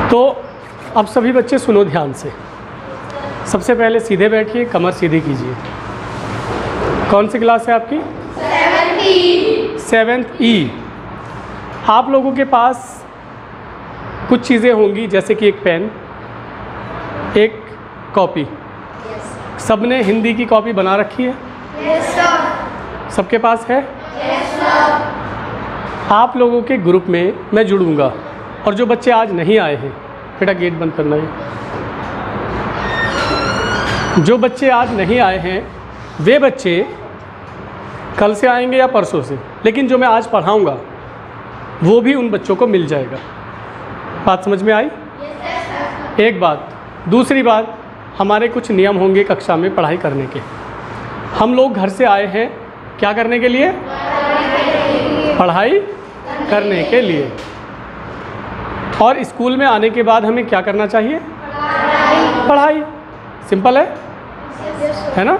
तो अब सभी बच्चे सुनो ध्यान से। सबसे पहले सीधे बैठिए, कमर सीधी कीजिए। कौन सी क्लास है आपकी? 7th E। आप लोगों के पास कुछ चीज़ें होंगी, जैसे कि एक पेन, एक कॉपी। सबने हिंदी की कॉपी बना रखी है? Yes sir. सबके पास है? Yes sir. आप लोगों के ग्रुप में मैं जुड़ूंगा, और जो बच्चे आज नहीं आए हैं, बेटा गेट बंद करना है। जो बच्चे आज नहीं आए हैं वे बच्चे कल से आएंगे या परसों से, लेकिन जो मैं आज पढ़ाऊंगा वो भी उन बच्चों को मिल जाएगा। बात समझ में आई? एक बात। दूसरी बात, हमारे कुछ नियम होंगे कक्षा में पढ़ाई करने के। हम लोग घर से आए हैं क्या करने के लिए? पढ़ाई करने के लिए। और स्कूल में आने के बाद हमें क्या करना चाहिए? पढ़ाई। सिंपल है ना?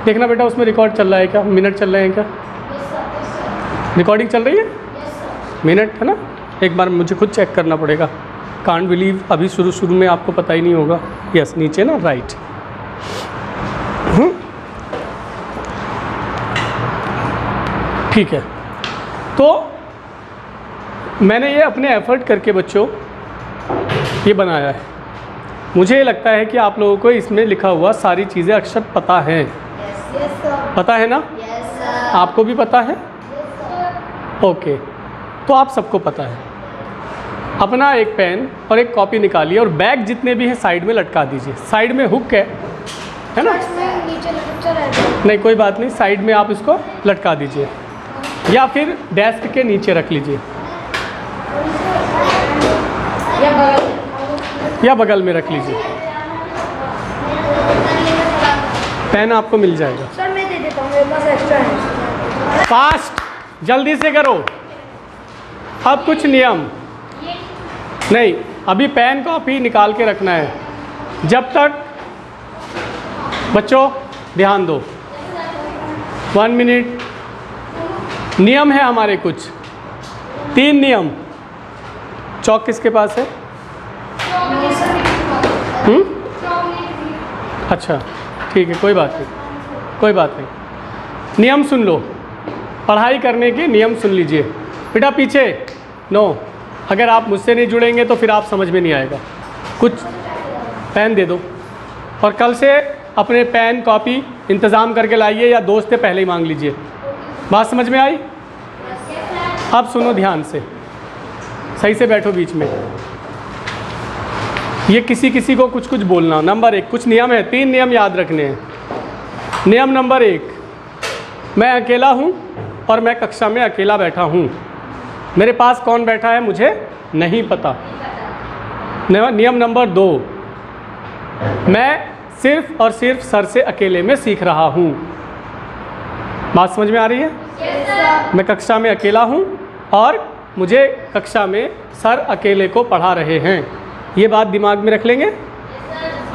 देखना बेटा, उसमें रिकॉर्ड चल रहा है क्या? मिनट चल रहे हैं क्या? रिकॉर्डिंग चल रही है? मिनट है ना? एक बार मुझे खुद चेक करना पड़ेगा। कांट बिलीव, अभी शुरू में आपको पता ही नहीं होगा। यस, नीचे ना, राइट। ठीक है। तो मैंने ये अपने एफर्ट करके बच्चों ये बनाया है। मुझे लगता है कि आप लोगों को इसमें लिखा हुआ सारी चीज़ें अक्षर पता हैं। पता है ना? आपको भी पता है? ओके, तो आप सबको पता है। अपना एक पेन और एक कॉपी निकालिए और बैग जितने भी हैं साइड में लटका दीजिए। साइड में हुक है ना? नहीं, कोई बात नहीं, साइड में आप इसको लटका दीजिए, या फिर डेस्क के नीचे रख लीजिए, या बगल में रख लीजिए। पेन आपको मिल जाएगा। सर मैं दे देता हूँ, मेरे पास एक्स्ट्रा है। फास्ट, जल्दी से करो। अब कुछ नियम नहीं, अभी पेन कॉपी निकाल के रखना है। जब तक बच्चों ध्यान दो, 1 मिनट। नियम है हमारे कुछ 3 नियम। चौक किसके पास है? अच्छा ठीक है, कोई बात नहीं, कोई बात नहीं। नियम सुन लो, पढ़ाई करने के नियम सुन लीजिए। बेटा पीछे नो, अगर आप मुझसे नहीं जुड़ेंगे तो फिर आप समझ में नहीं आएगा। कुछ पेन दे दो, और कल से अपने पेन कॉपी इंतज़ाम करके लाइए, या दोस्त से पहले ही मांग लीजिए। बात समझ में आई? अब सुनो ध्यान से, सही से बैठो बीच में। ये किसी को कुछ बोलना। नंबर 1, कुछ नियम है, 3 नियम याद रखने हैं। नियम नंबर 1, मैं अकेला हूँ और मैं कक्षा में अकेला बैठा हूँ। मेरे पास कौन बैठा है मुझे नहीं पता। नियम नंबर 2, मैं सिर्फ और सिर्फ सर से अकेले में सीख रहा हूँ। बात समझ में आ रही है? मैं कक्षा में अकेला हूँ और मुझे कक्षा में सर अकेले को पढ़ा रहे हैं। ये बात दिमाग में रख लेंगे?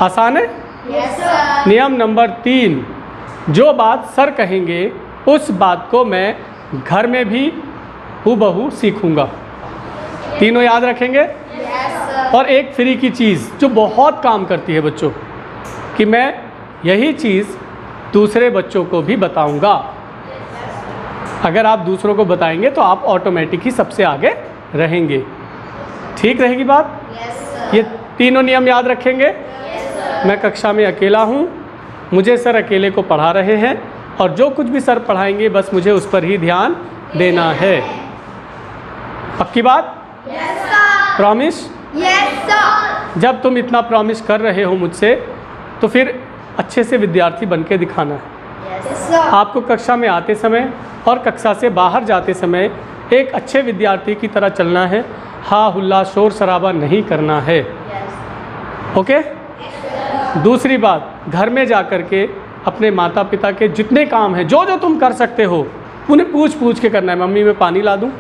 आसान है? नियम नंबर 3, जो बात सर कहेंगे उस बात को मैं घर में भी हूबहू सीखूंगा। तीनों याद रखेंगे? और एक फ्री की चीज़ जो बहुत काम करती है बच्चों, कि मैं यही चीज़ दूसरे बच्चों को भी बताऊंगा। अगर आप दूसरों को बताएंगे तो आप ऑटोमेटिक ही सबसे आगे रहेंगे। ठीक रहेगी बात? ये तीनों नियम याद रखेंगे। मैं कक्षा में अकेला हूँ, मुझे सर अकेले को पढ़ा रहे हैं, और जो कुछ भी सर पढ़ाएंगे बस मुझे उस पर ही ध्यान देना है। पक्की बात? प्रॉमिस? जब तुम इतना प्रॉमिस कर रहे हो मुझसे, तो फिर अच्छे से विद्यार्थी बन के दिखाना है। आपको कक्षा में आते समय और कक्षा से बाहर जाते समय एक अच्छे विद्यार्थी की तरह चलना है। हा हुल्ला शोर शराबा नहीं करना है। ओके? दूसरी बात, घर में जा कर के अपने माता पिता के जितने काम हैं, जो तुम कर सकते हो, उन्हें पूछ के करना है। मम्मी मैं पानी ला दूँ,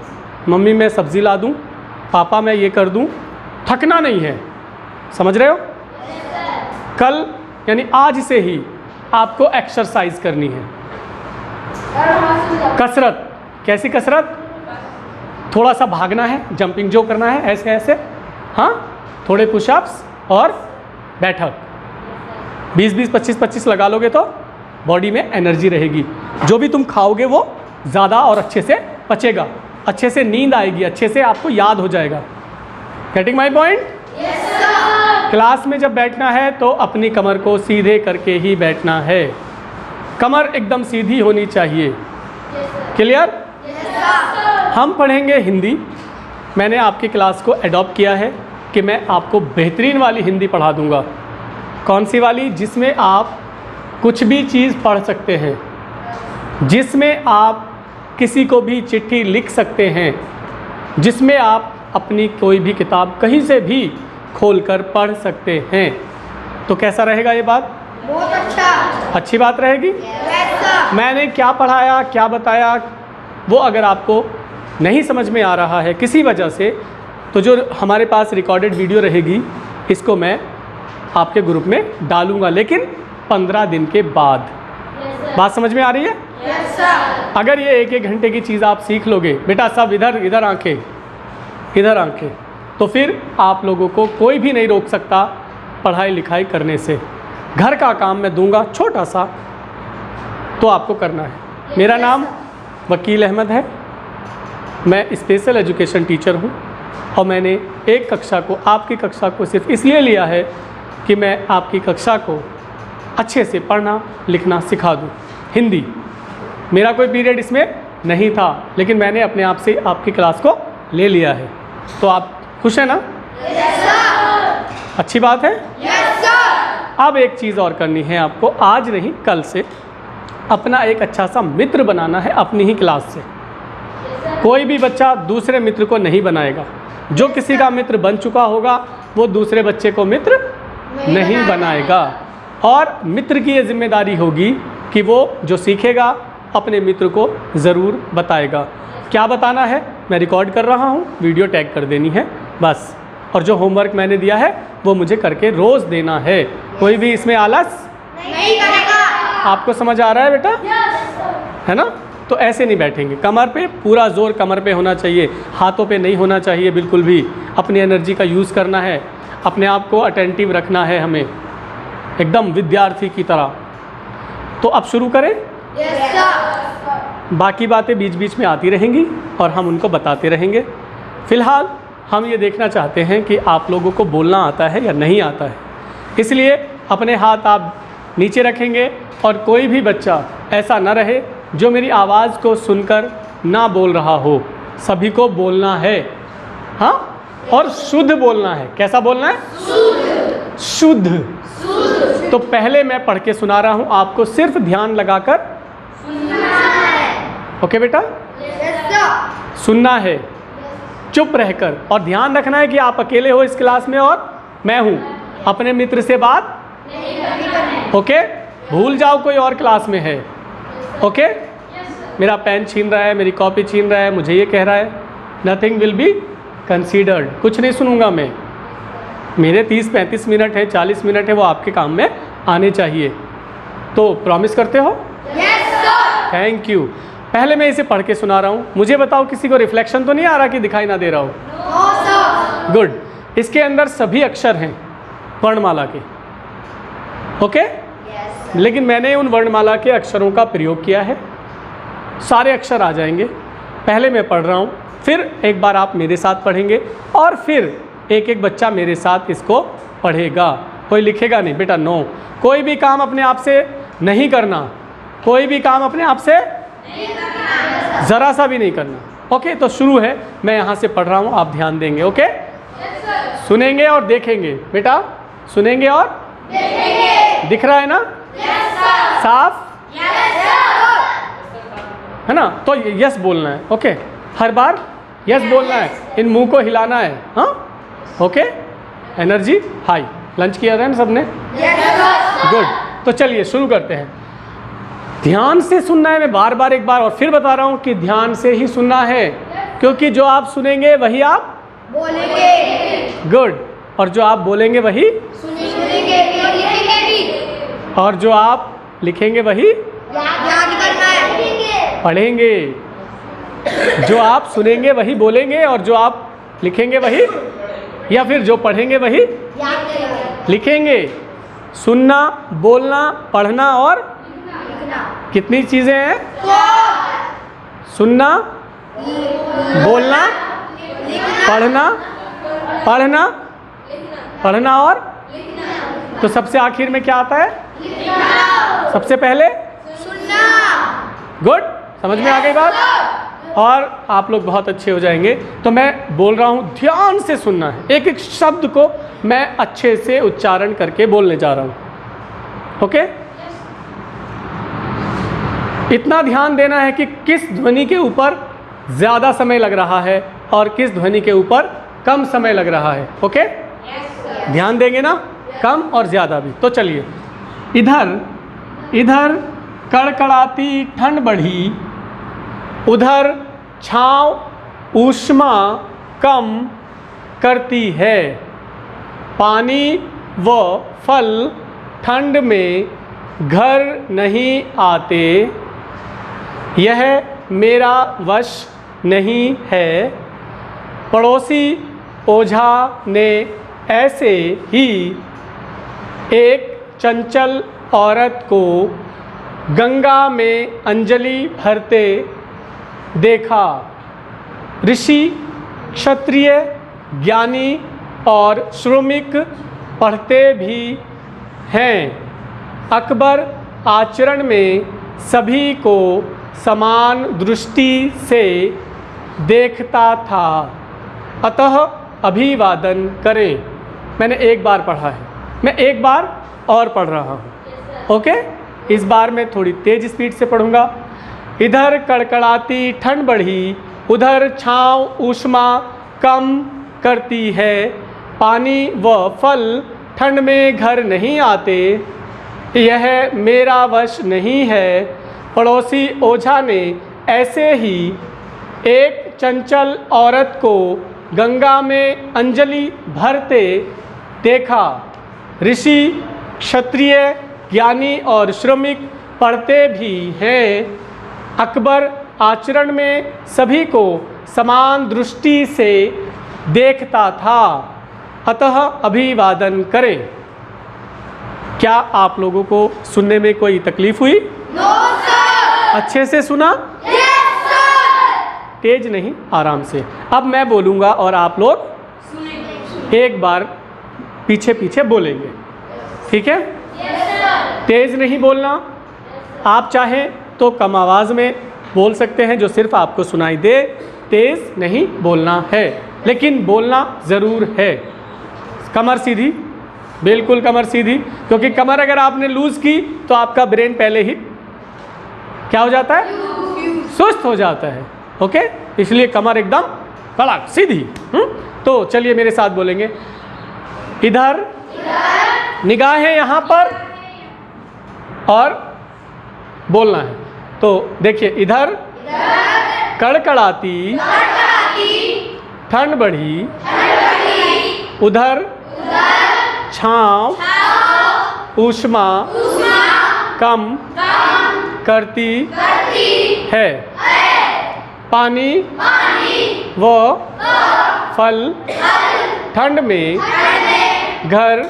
मम्मी मैं सब्ज़ी ला दूँ, पापा मैं ये कर दूँ। थकना नहीं है, समझ रहे हो? कल यानी आज से ही आपको एक्सरसाइज करनी है, कसरत। कैसी कसरत? थोड़ा सा भागना है, जंपिंग जो करना है, ऐसे ऐसे हाँ, थोड़े पुशअप्स और बैठक। 20-20, 25-25 लगा लोगे तो बॉडी में एनर्जी रहेगी। जो भी तुम खाओगे वो ज़्यादा और अच्छे से पचेगा, अच्छे से नींद आएगी, अच्छे से आपको याद हो जाएगा। Getting my point? क्लास में जब बैठना है तो अपनी कमर को सीधे करके ही बैठना है। कमर एकदम सीधी होनी चाहिए। क्लियर? हम पढ़ेंगे हिंदी। मैंने आपकी क्लास को एडॉप्ट किया है कि मैं आपको बेहतरीन वाली हिंदी पढ़ा दूंगा। कौन सी वाली? जिसमें आप कुछ भी चीज़ पढ़ सकते हैं, जिसमें आप किसी को भी चिट्ठी लिख सकते हैं, जिसमें आप अपनी कोई भी किताब कहीं से भी खोलकर पढ़ सकते हैं। तो कैसा रहेगा ये बात? बहुत अच्छा। अच्छी बात रहेगी। मैंने क्या पढ़ाया, क्या बताया, वो अगर आपको नहीं समझ में आ रहा है किसी वजह से, तो जो हमारे पास रिकॉर्डेड वीडियो रहेगी इसको मैं आपके ग्रुप में डालूंगा, लेकिन 15 दिन के बाद। बात समझ में आ रही है? अगर ये 1-1 घंटे की चीज़ आप सीख लोगे, बेटा सब इधर आंखें, इधर आंखें, तो फिर आप लोगों को कोई भी नहीं रोक सकता पढ़ाई लिखाई करने से। घर का काम मैं दूंगा छोटा सा, तो आपको करना है। मेरा नाम वकील अहमद है, मैं स्पेशल एजुकेशन टीचर हूँ और मैंने एक कक्षा को, आपकी कक्षा को सिर्फ इसलिए लिया है कि मैं आपकी कक्षा को अच्छे से पढ़ना लिखना सिखा दूँ। हिंदी मेरा कोई पीरियड इसमें नहीं था, लेकिन मैंने अपने आप से आपकी क्लास को ले लिया है। तो आप खुश हैं ना? अच्छी बात है। अब एक चीज़ और करनी है आपको, आज नहीं कल से अपना एक अच्छा सा मित्र बनाना है अपनी ही क्लास से। कोई भी बच्चा दूसरे मित्र को नहीं बनाएगा। जो किसी का मित्र बन चुका होगा वो दूसरे बच्चे को मित्र नहीं बनाएगा। और मित्र की ये जिम्मेदारी होगी कि वो जो सीखेगा अपने मित्र को ज़रूर बताएगा। क्या बताना है? मैं रिकॉर्ड कर रहा हूँ, वीडियो टैग कर देनी है बस। और जो होमवर्क मैंने दिया है वो मुझे करके रोज़ देना है। कोई भी इसमें आलस नहीं करेगा। आपको समझ आ रहा है बेटा? है ना? तो ऐसे नहीं बैठेंगे। कमर पे पूरा जोर कमर पे होना चाहिए, हाथों पे नहीं होना चाहिए बिल्कुल भी। अपनी एनर्जी का यूज़ करना है, अपने आप को अटेंटिव रखना है हमें, एकदम विद्यार्थी की तरह। तो अब शुरू करें। बाकी बातें बीच बीच में आती रहेंगी और हम उनको बताते रहेंगे। फ़िलहाल हम ये देखना चाहते हैं कि आप लोगों को बोलना आता है या नहीं आता है। इसलिए अपने हाथ आप नीचे रखेंगे और कोई भी बच्चा ऐसा न रहे जो मेरी आवाज़ को सुनकर ना बोल रहा हो। सभी को बोलना है, हाँ, और शुद्ध बोलना है। कैसा बोलना है? शुद्ध। तो पहले मैं पढ़ के सुना रहा हूँ, आपको सिर्फ ध्यान लगाकर सुनना है। ओके बेटा? सुनना है चुप रहकर, और ध्यान रखना है कि आप अकेले हो इस क्लास में और मैं हूँ। अपने मित्र से बात ओके? भूल जाओ कोई और क्लास में है। ओके? मेरा पेन छीन रहा है, मेरी कॉपी छीन रहा है, मुझे ये कह रहा है, नथिंग विल बी कंसीडर्ड। कुछ नहीं सुनूंगा मैं। मेरे 30-35 मिनट है, 40 मिनट है, वो आपके काम में आने चाहिए। तो प्रॉमिस करते हो? Thank you. पहले मैं इसे पढ़ के सुना रहा हूँ। मुझे बताओ किसी को रिफ्लेक्शन तो नहीं आ रहा कि दिखाई ना दे रहा हो? गुड। इसके अंदर सभी अक्षर हैं वर्णमाला के। ओके? लेकिन मैंने उन वर्णमाला के अक्षरों का प्रयोग किया है, सारे अक्षर आ जाएंगे। पहले मैं पढ़ रहा हूँ, फिर एक बार आप मेरे साथ पढ़ेंगे और फिर एक एक बच्चा मेरे साथ इसको पढ़ेगा। कोई लिखेगा नहीं बेटा, नो। कोई भी काम अपने आप से नहीं करना, कोई भी काम अपने आप से ज़रा सा भी नहीं करना। ओके? तो शुरू है। मैं यहाँ से पढ़ रहा हूँ, आप ध्यान देंगे। ओके? सुनेंगे और देखेंगे बेटा, सुनेंगे और देखेंगे। दिख रहा है ना? साफ है ना? तो यस बोलना है। ओके? हर बार यस बोलना है, इन मुंह को हिलाना है। हाँ? ओके? Energy high. लंच किया था ना सबने? गुड। तो चलिए शुरू करते हैं। ध्यान से सुनना है। मैं बार बार एक बार और फिर बता रहा हूँ कि ध्यान से ही सुनना है, क्योंकि जो आप सुनेंगे वही आप बोलेंगे। गुड। और जो आप बोलेंगे वही सुनेंगे और लिखेंगे भी। और जो आप लिखेंगे वही याद करना है। पढ़ेंगे। जो आप सुनेंगे वही बोलेंगे और जो आप लिखेंगे वही या फिर जो पढ़ेंगे वही याद करेंगे। लिखेंगे? सुनना, बोलना, पढ़ना और लिखना। कितनी चीज़ें हैं? सुनना, बोलना, पढ़ना, पढ़ना और तो सबसे आखिर में क्या आता है? सबसे पहले सुनना। गुड, समझ में आ गई बात? और आप लोग बहुत अच्छे हो जाएंगे। तो मैं बोल रहा हूँ, ध्यान से सुनना है, एक एक शब्द को मैं अच्छे से उच्चारण करके बोलने जा रहा हूँ। ओके? इतना ध्यान देना है कि किस ध्वनि के ऊपर ज़्यादा समय लग रहा है और किस ध्वनि के ऊपर कम समय लग रहा है। ओके? ध्यान देंगे ना? कम और ज़्यादा भी। तो चलिए, इधर कड़कड़ाती ठंड बढ़ी, उधर छाँव ऊष्मा कम करती है, पानी व फल ठंड में घर नहीं आते, यह मेरा वश नहीं है। पड़ोसी ओझा ने ऐसे ही एक चंचल औरत को गंगा में अंजलि भरते देखा। ऋषि, क्षत्रिय, ज्ञानी और श्रमिक पढ़ते भी हैं। अकबर आचरण में सभी को समान दृष्टि से देखता था, अतः अभिवादन करें। मैंने एक बार पढ़ा है, मैं एक बार और पढ़ रहा हूँ। ओके? इस बार मैं थोड़ी तेज़ स्पीड से पढ़ूँगा। इधर कड़कड़ाती ठंड बढ़ी, उधर छाँव ऊष्मा कम करती है, पानी व फल ठंड में घर नहीं आते, यह मेरा वश नहीं है। पड़ोसी ओझा ने ऐसे ही एक चंचल औरत को गंगा में अंजलि भरते देखा। ऋषि, क्षत्रिय, ज्ञानी और श्रमिक पढ़ते भी हैं। अकबर आचरण में सभी को समान दृष्टि से देखता था, अतः अभिवादन करें। क्या आप लोगों को सुनने में कोई तकलीफ हुई? No sir. अच्छे से सुना? Yes sir. तेज नहीं, आराम से। अब मैं बोलूँगा और आप लोग एक बार पीछे पीछे बोलेंगे, ठीक है? तेज नहीं बोलना। आप चाहें तो कम आवाज़ में बोल सकते हैं जो सिर्फ आपको सुनाई दे। तेज नहीं बोलना है, लेकिन बोलना ज़रूर है। कमर सीधी, बिल्कुल कमर सीधी, क्योंकि कमर अगर आपने लूज़ की तो आपका ब्रेन पहले ही क्या हो जाता है? सुस्त हो जाता है। ओके? इसलिए कमर एकदम कड़क सीधी। तो चलिए मेरे साथ बोलेंगे। इधर निगाहें यहाँ पर और बोलना है। तो देखिए, इधर कड़कड़ाती ठंड बढ़ी, उधर छाँव ऊष्मा कम करती है, पानी व फल ठंड में घर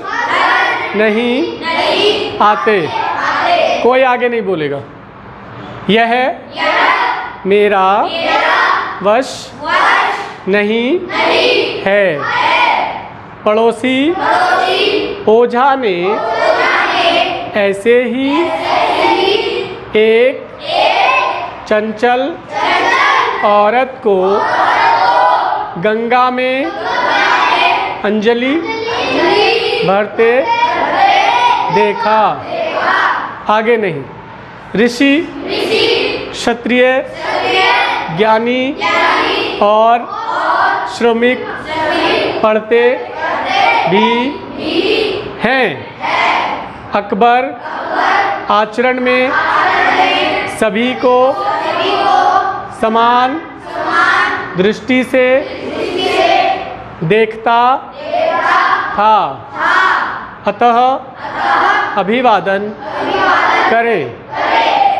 नहीं आते। कोई आगे नहीं बोलेगा। यह मेरा वश नहीं है। पड़ोसी ओझा ने ऐसे ही एक चंचल औरत को गंगा में अंजलि भरते देखा। आगे नहीं। ऋषि, क्षत्रिय, ज्ञानी और श्रमिक पढ़ते भी हैं। अकबर आचरण में सभी को समान दृष्टि से देखता था, अतः अभिवादन करें।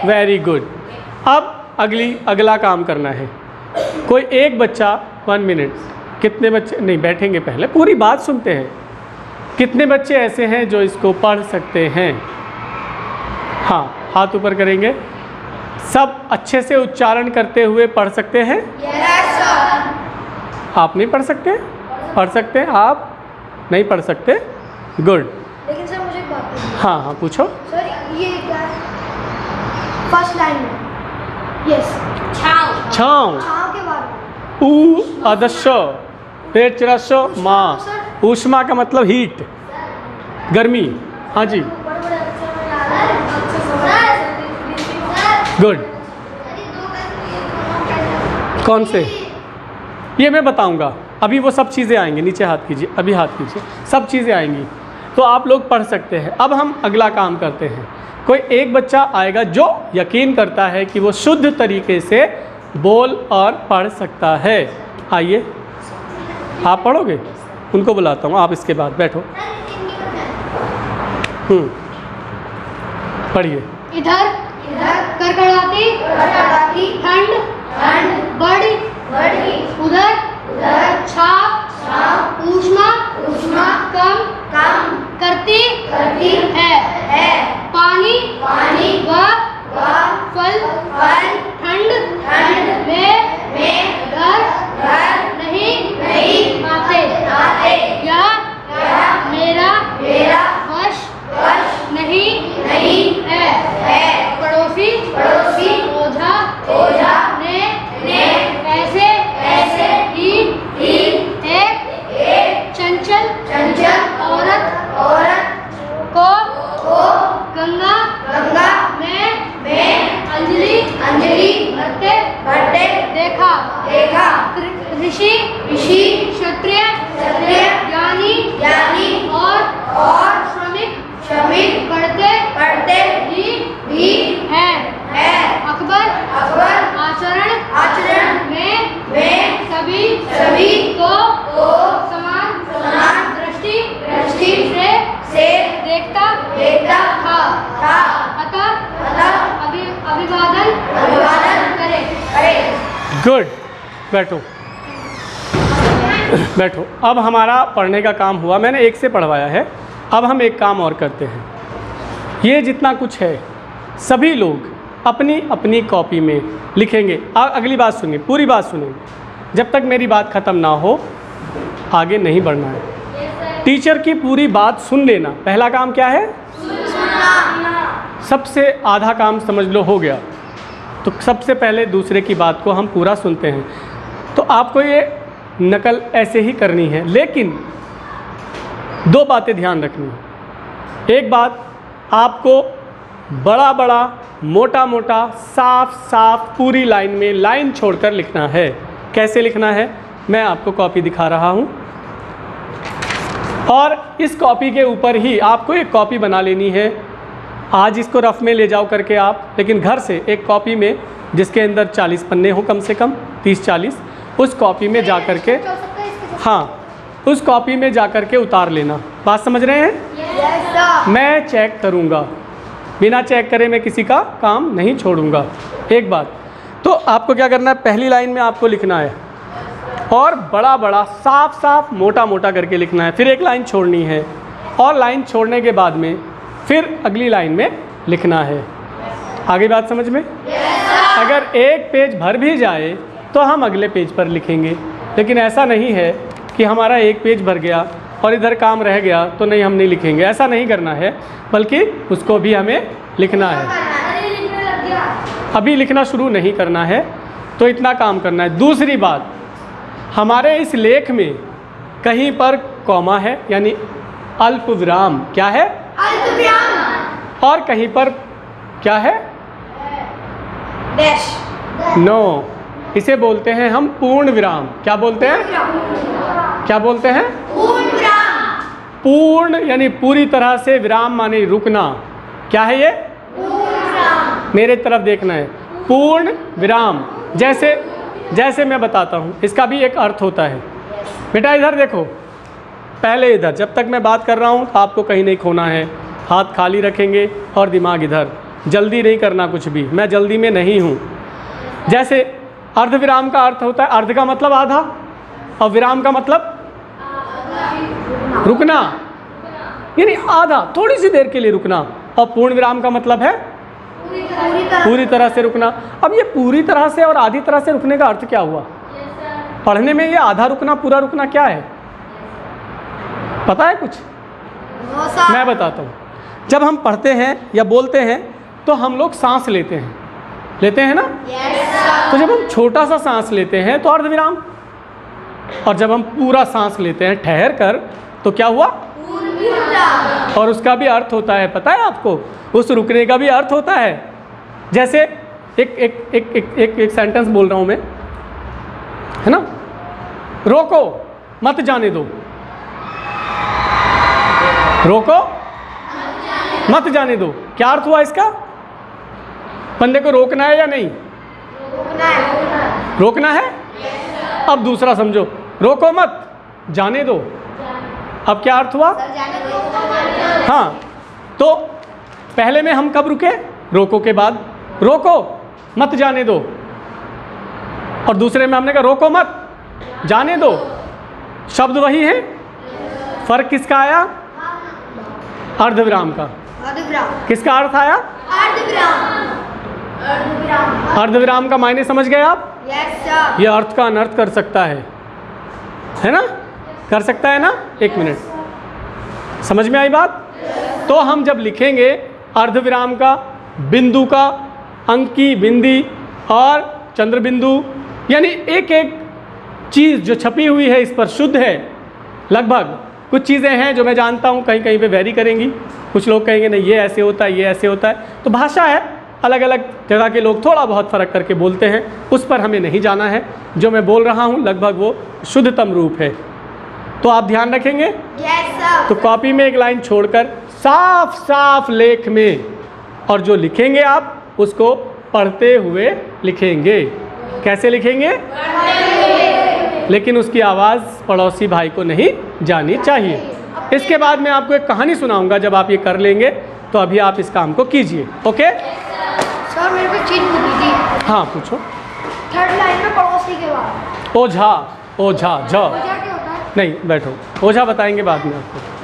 Very good. अब अगला काम करना है। कोई एक बच्चा 1 मिनट कितने बच्चे नहीं बैठेंगे, पहले पूरी बात सुनते हैं। कितने बच्चे ऐसे हैं जो इसको पढ़ सकते हैं? हाँ, हाथ ऊपर करेंगे। सब अच्छे से उच्चारण करते हुए पढ़ सकते हैं? Yes sir. आप नहीं पढ़ सकते? पढ़ सकते हैं, आप नहीं पढ़ सकते? गुड। लेकिन सर मुझे एक बात पूछनी है। हाँ हाँ पूछो। सर ये क्या है? फर्स्ट लाइन में यस छाव। छाँव, छाव के बारे में ऊ अदश पेट चिरस माँ। ऊष्मा का मतलब हीट, गर्मी। हाँ जी, बड़े-बड़े अक्षर में डाला है, अच्छे समझ। गुड। कौन से? ये मैं बताऊंगा, अभी वो सब चीज़ें आएंगी। नीचे हाथ कीजिए, अभी हाथ कीजिए, सब चीज़ें आएंगी तो आप लोग पढ़ सकते हैं। अब हम अगला काम करते हैं। कोई एक बच्चा आएगा जो यकीन करता है कि वो शुद्ध तरीके से बोल और पढ़ सकता है। आइए, आप पढ़ोगे? उनको बुलाता हूँ, आप इसके बाद बैठो। पढ़िए। इधर कड़कड़ाती ठंड बड़ी उधर छाप ऊष्मा कम करती है। पानी व फल ठंड में घर नहीं आते। यह मेरा वश नहीं है। पड़ोसी ओझा ने ऐसे ही एक चंचल औरत को गंगा में अंजलि भरते देखा। ऋषि क्षत्रिय ज्ञानी और श्रमिक पढ़ते भी हैं। अकबर आचरण में सभी को समान दृष्टि से देखता था। अतः अभिवादन करे। गुड, बैठो बैठो। अब हमारा पढ़ने का काम हुआ, मैंने एक से पढ़वाया है। अब हम एक काम और करते हैं। ये जितना कुछ है सभी लोग अपनी अपनी कॉपी में लिखेंगे। अगली बात सुनिए, पूरी बात सुनिए। जब तक मेरी बात ख़त्म ना हो आगे नहीं बढ़ना है। टीचर की पूरी बात सुन लेना। पहला काम क्या है? सबसे आधा काम समझ लो हो गया। तो सबसे पहले दूसरे की बात को हम पूरा सुनते हैं। तो आपको ये नकल ऐसे ही करनी है, लेकिन दो बातें ध्यान रखनी है। एक बात, आपको बड़ा बड़ा मोटा मोटा साफ साफ पूरी लाइन में लाइन छोड़कर लिखना है। कैसे लिखना है मैं आपको कॉपी दिखा रहा हूँ। और इस कॉपी के ऊपर ही आपको एक कॉपी बना लेनी है। आज इसको रफ में ले जाओ करके आप, लेकिन घर से एक कॉपी में जिसके अंदर 40 पन्ने हो, कम से कम 30-40, उस कॉपी में जा कर के, हाँ उस कॉपी में जा कर के उतार लेना। बात समझ रहे हैं? मैं चेक करूँगा, बिना चेक करे मैं किसी का काम नहीं छोड़ूंगा। एक बात तो आपको क्या करना है, पहली लाइन में आपको लिखना है और बड़ा बड़ा साफ साफ मोटा मोटा करके लिखना है। फिर एक लाइन छोड़नी है और लाइन छोड़ने के बाद में फिर अगली लाइन में लिखना है। आगे बात समझ में? अगर एक पेज भर भी जाए तो हम अगले पेज पर लिखेंगे, लेकिन ऐसा नहीं है कि हमारा एक पेज भर गया और इधर काम रह गया तो नहीं हम नहीं लिखेंगे। ऐसा नहीं करना है, बल्कि उसको भी हमें लिखना है। अभी लिखना शुरू नहीं करना है, तो इतना काम करना है। दूसरी बात, हमारे इस लेख में कहीं पर कॉमा है यानी अल्प विराम। क्या है? अल्प विराम। और कहीं पर क्या है? डैश। नो, इसे बोलते हैं हम पूर्ण विराम। क्या बोलते हैं? क्या बोलते हैं? पूर्ण विराम। पूर्ण यानी पूरी तरह से, विराम माने रुकना। क्या है ये? पूर्ण विराम। मेरे तरफ देखना है। पूर्ण विराम। जैसे मैं बताता हूँ, इसका भी एक अर्थ होता है। बेटा इधर देखो, पहले इधर, जब तक मैं बात कर रहा हूँ तो आपको कहीं नहीं खोना है। हाथ खाली रखेंगे और दिमाग इधर। जल्दी नहीं करना कुछ भी, मैं जल्दी में नहीं हूँ। जैसे अर्धविराम का अर्थ होता है, अर्ध का मतलब आधा, और विराम का मतलब रुकना, यानी आधा, थोड़ी सी देर के लिए रुकना। और पूर्ण विराम का मतलब है पूरी तरह से रुकना। अब ये पूरी तरह से और आधी तरह से रुकने का अर्थ क्या हुआ? पढ़ने में ये आधा रुकना पूरा रुकना क्या है, पता है कुछ? मैं बताता हूँ। जब हम पढ़ते हैं या बोलते हैं तो हम लोग सांस लेते हैं ना? तो जब हम छोटा सा सांस लेते हैं तो अर्धविराम, और जब हम पूरा सांस लेते हैं ठहर कर तो क्या हुआ? और उसका भी अर्थ होता है, पता है आपको? उस रुकने का भी अर्थ होता है। जैसे एक सेंटेंस बोल रहा हूँ मैं, है ना? रोको मत जाने दो, रोको मत जाने दो, क्या अर्थ हुआ इसका? बंदे को रोकना है या नहीं? रोकना है। अब दूसरा समझो, रोको मत जाने दो, अब क्या अर्थ हुआ? हाँ, तो पहले में हम कब रुके? रोको के बाद रोको मत जाने दो, और दूसरे में हमने कहा रोको मत जाने दो। शब्द वही है, फर्क किसका आया? अर्धविराम का। किसका अर्थ आया? अर्धविराम का मायने समझ गए आप? ये अर्थ का अनर्थ कर सकता है ना? कर सकता है ना? एक मिनट, समझ में आई बात? तो हम जब लिखेंगे अर्धविराम का, बिंदु का, अंक की बिंदी और चंद्र बिंदु, यानी एक एक चीज़ जो छपी हुई है इस पर शुद्ध है। लगभग कुछ चीज़ें हैं जो मैं जानता हूँ कहीं कहीं पे वेरी करेंगी, कुछ लोग कहेंगे नहीं ये ऐसे होता है, ये ऐसे होता है। तो भाषा है, अलग अलग जगह के लोग थोड़ा बहुत फ़र्क करके बोलते हैं, उस पर हमें नहीं जाना है। जो मैं बोल रहा हूँ लगभग वो शुद्धतम रूप है। तो आप ध्यान रखेंगे? तो कॉपी में एक लाइन छोड़कर साफ साफ लेख में, और जो लिखेंगे आप उसको पढ़ते हुए लिखेंगे। कैसे लिखेंगे? लेकिन उसकी आवाज़ पड़ोसी भाई को नहीं जानी चाहिए। इसके बाद मैं आपको एक कहानी सुनाऊंगा, जब आप ये कर लेंगे तो अभी आप इस काम को कीजिए। ओके सर, मेरे को चीज पूछी थी। हाँ पूछो। थर्ड लाइन में पड़ोसी के बाद ओझा, ओझा झ ओझा क्या होता है? नहीं, बैठो, ओझा बताएंगे बाद में आपको।